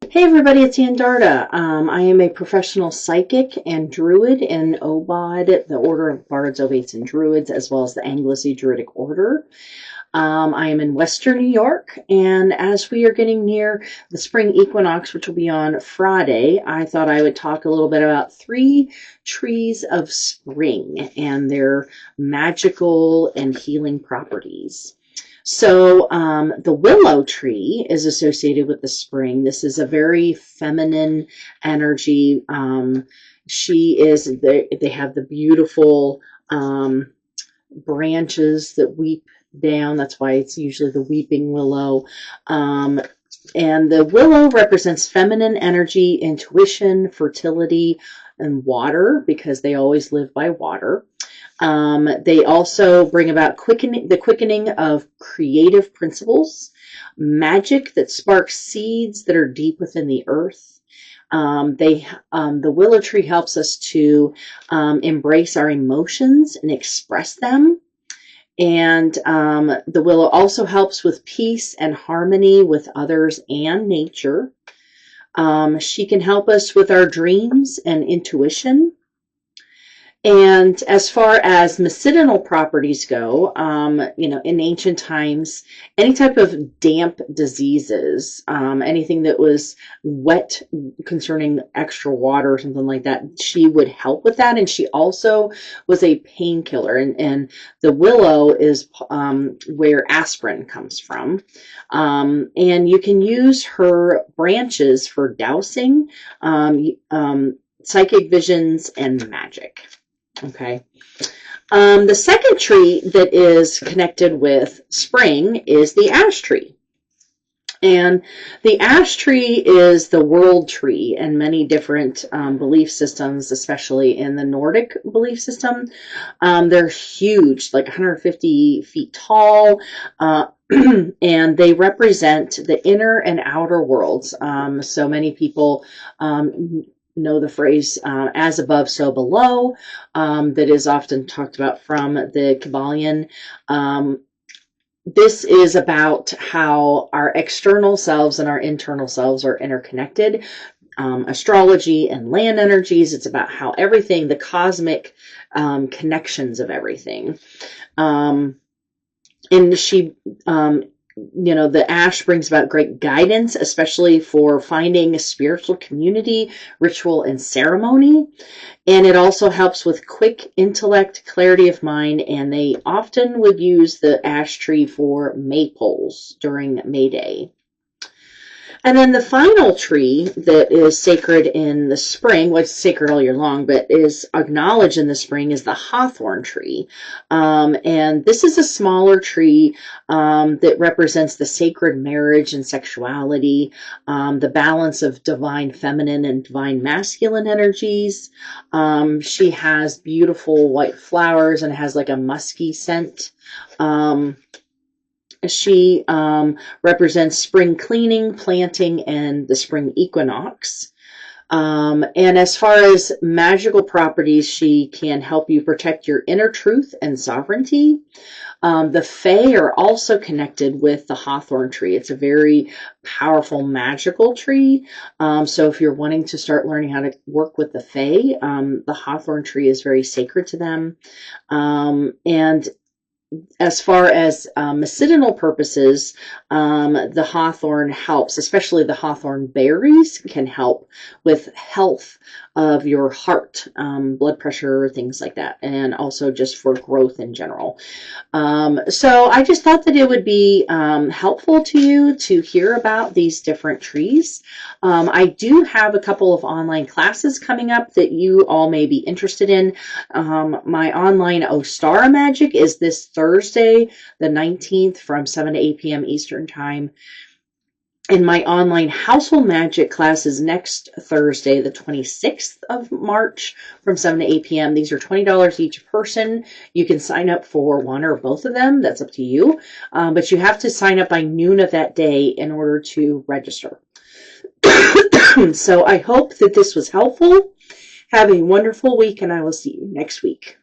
Hey everybody, it's Andarta. I am a professional psychic and druid in OBOD, the Order of Bards, Obates, and Druids, as well as the Anglesey Druidic Order. I am in Western New York, and as we are getting near the spring equinox, which will be on Friday, I thought I would talk a little bit about 3 trees of spring and their magical and healing properties. So the willow tree is associated with the spring. This is a very feminine energy. They have the beautiful branches that weep down. That's why it's usually the weeping willow. And the willow represents feminine energy, intuition, fertility, and water, because they always live by water. They also bring about the quickening of creative principles, magic that sparks seeds that are deep within the earth. The willow tree helps us to embrace our emotions and express them. And the willow also helps with peace and harmony with others and nature. She can help us with our dreams and intuition. And as far as medicinal properties go, in ancient times, any type of damp diseases, anything that was wet concerning extra water or something like that, she would help with that. And she also was a painkiller. And the willow is where aspirin comes from. And you can use her branches for dowsing, psychic visions, and magic. Okay. The second tree that is connected with spring is the ash tree. And the ash tree is the world tree in many different belief systems, especially in the Nordic belief system. They're huge, like 150 feet tall, and they represent the inner and outer worlds. So many people know the phrase as above, so below, that is often talked about from the Kybalion. This is about how our external selves and our internal selves are interconnected. Astrology and land energies, it's about how everything, the cosmic connections of everything. And she the ash brings about great guidance, especially for finding a spiritual community, ritual, and ceremony. And it also helps with quick intellect, clarity of mind, and they often would use the ash tree for maypoles during May Day. And then the final tree that is sacred in the spring, well, it's sacred all year long, but is acknowledged in the spring, is the hawthorn tree. And this is a smaller tree that represents the sacred marriage and sexuality, the balance of divine feminine and divine masculine energies. She has beautiful white flowers and has like a musky scent. She represents spring cleaning, planting, and the spring equinox. And as far as magical properties, she can help you protect your inner truth and sovereignty. The Fae are also connected with the hawthorn tree. It's a very powerful magical tree. So if you're wanting to start learning how to work with the Fae, the hawthorn tree is very sacred to them. And as far as medicinal purposes, the hawthorn helps, especially the hawthorn berries can help with health of your heart, blood pressure, things like that, and also just for growth in general. So I just thought that it would be helpful to you to hear about these different trees. I do have a couple of online classes coming up that you all may be interested in. My online Ostara Magic is this Thursday, the 19th, from 7 to 8 p.m. Eastern Time. And my online household magic class is next Thursday, the 26th of March, from 7 to 8 p.m. These are $20 each person. You can sign up for one or both of them. That's up to you. But you have to sign up by noon of that day in order to register. So I hope that this was helpful. Have a wonderful week, and I will see you next week.